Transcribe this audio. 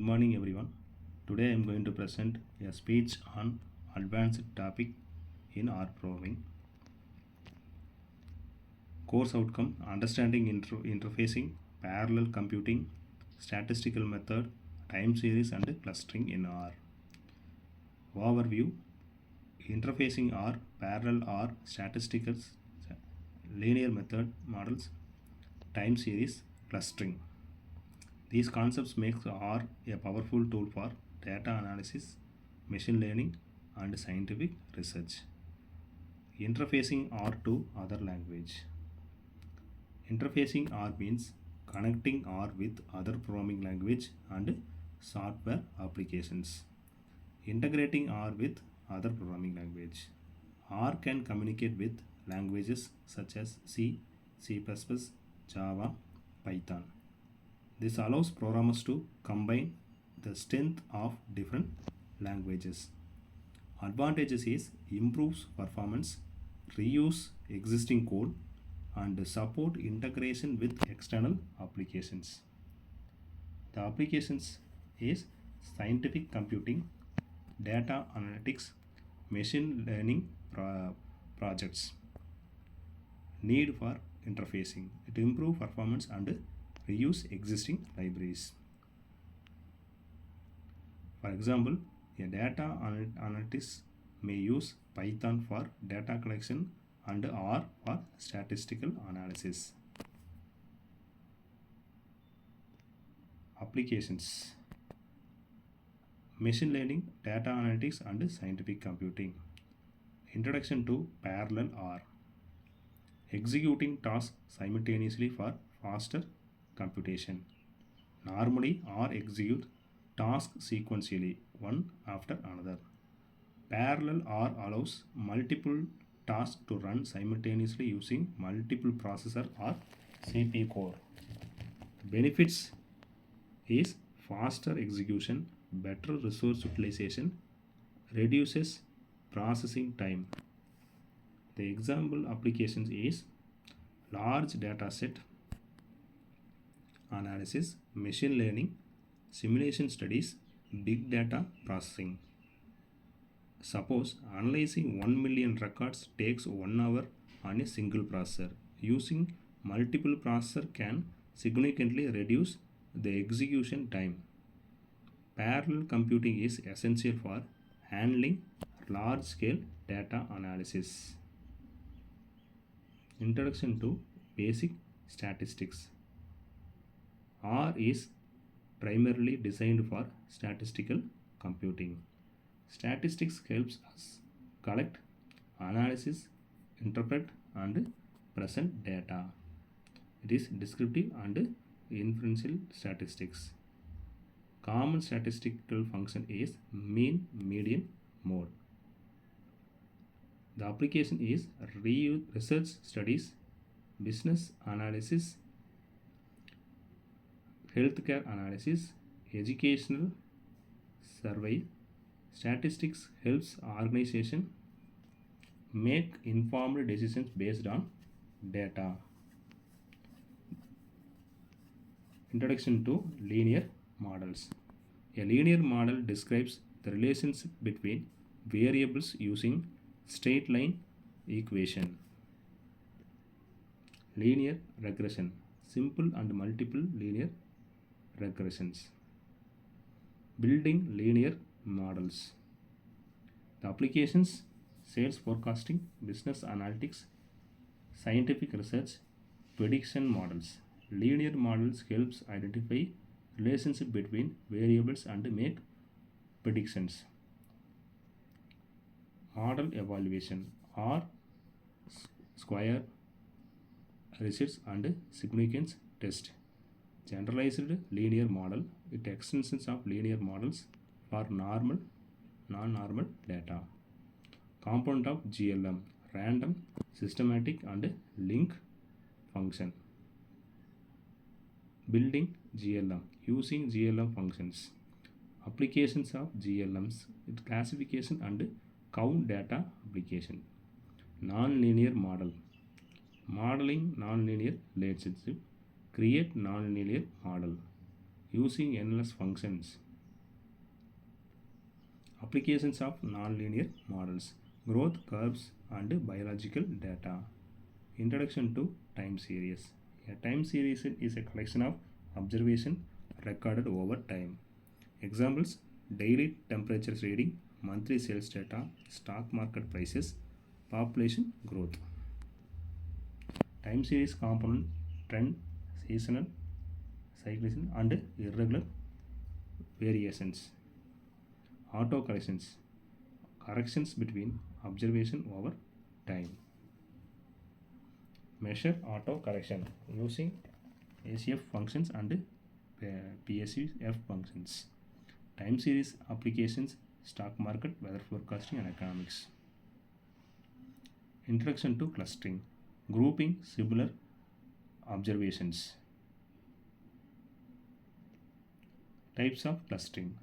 morning everyone. Today I am going to present a speech on advanced topic in R programming. Course outcome: understanding interfacing, parallel computing, statistical method, time series and clustering in R. Overview: interfacing R, parallel R, statistical, linear method models, time series, clustering. These concepts make R a powerful tool for data analysis, machine learning, and scientific research. Interfacing R to other language. Interfacing R means connecting R with other programming language and software applications. Integrating R with other programming language. R can communicate with languages such as C, C++, Java, Python. This allows programmers to combine the strength of different languages. Advantages is improves performance, reuse existing code, and support integration with external applications. The applications is scientific computing, data analytics, machine learning projects. Need for interfacing to improve performance and reuse existing libraries. For example, a data analyst may use Python for data collection and R for statistical analysis. Applications: machine learning, data analytics and scientific computing. Introduction to parallel R. Executing tasks simultaneously for faster computation. Normally R executes tasks sequentially, one after another. Parallel R allows multiple tasks to run simultaneously using multiple processor or CPU core. Benefits is faster execution, better resource utilization, reduces processing time. The example applications is large data set analysis, machine learning, simulation studies, big data processing. Suppose analyzing 1 million records takes 1 hour on a single processor. Using multiple processors can significantly reduce the execution time. Parallel computing is essential for handling large-scale data analysis. Introduction to basic statistics. R is primarily designed for statistical computing. Statistics helps us collect, analysis, interpret and present data. It is descriptive and inferential statistics. Common statistical function is mean, median, mode. The application is research studies, business analysis, healthcare analysis, educational survey. Statistics helps organization make informed decisions based on data. Introduction to linear models. A linear model describes the relationship between variables using straight line equation. Linear regression. Simple and multiple linear regressions. Building linear models. The applications: sales forecasting, business analytics, scientific research, prediction models. Linear models helps identify relationship between variables and make predictions. Model evaluation. R square results and significance test. Generalized linear model. It extensions of linear models for normal, non-normal data. Component of GLM: random, systematic and link function. Building GLM using GLM functions. Applications of GLMs: classification and count data application. Non-linear model. Modeling non-linear relationship. Create non-linear model using endless functions. Applications of nonlinear models, growth curves and biological data. Introduction to time series. A time series is a collection of observation recorded over time. Examples: daily temperatures reading, monthly sales data, stock market prices, population growth. Time series component trend, seasonal, cyclism, and irregular variations. Auto corrections, corrections between observation over time. Measure auto correction using ACF functions and PSUF functions. Time series applications, stock market, weather forecasting, and economics. Introduction to clustering, grouping similar observations. Types of clustering: